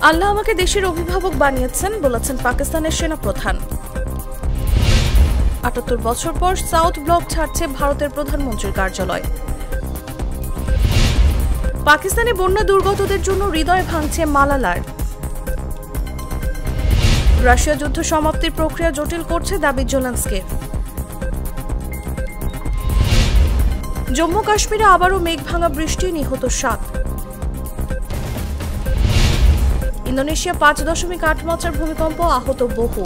আল্লাহ আমাকে দেশের অভিভাবক বানিয়েছেন বলেছেন পাকিস্তানের সেনাপ্রধান। ৭৮ বছর পর সাউথ ব্লক ছাড়ছে ভারতের প্রধানমন্ত্রীর কার্যালয়। পাকিস্তানে বন্যা দুর্গতদের জন্য হৃদয় ভাঙছে মালালার। রাশিয়া যুদ্ধ সমাপ্তির প্রক্রিয়া জটিল করছে দাবি জেলেনস্কির। জম্মু কাশ্মীরে আবারও মেঘভাঙা বৃষ্টি, নিহত ৭। ইন্দোনেশিয়া ৫.৮ মাত্রার ভূমিকম্প, আহত বহু।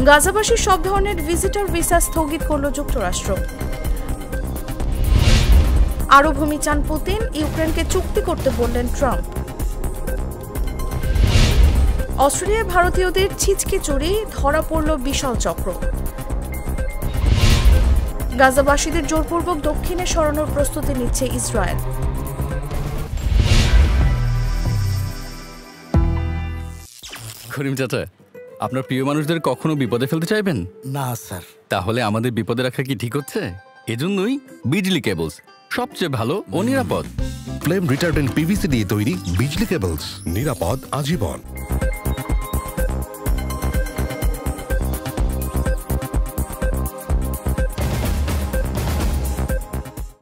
গাজাবাসীর সব ধরনের ভিজিটর ভিসা স্থগিত করল যুক্তরাষ্ট্র। আরও ভূমি চান পুতিন, ইউক্রেনকে চুক্তি করতে বললেন ট্রাম্প। অস্ট্রেলিয়ায় ভারতীয়দের ছিচকে চুরি, ধরা পড়ল বিশাল চক্র। গাজাবাসীদের জোরপূর্বক দক্ষিণে সরানোর প্রস্তুতি নিচ্ছে ইসরায়েল। করিম চাচা, আপনার প্রিয় মানুষদের কখনো বিপদে ফেলতে চাইবেন না স্যার। তাহলে আমাদের বিপদে রাখা কি ঠিক হচ্ছে? এজন্যই বিজলি কেবলস সবচেয়ে ভালো ও নিরাপদ। ফ্লেম রিটার্ডেন্ট পিভিসি দিয়ে তৈরি বিজলি কেবলস, নিরাপদ আজীবন।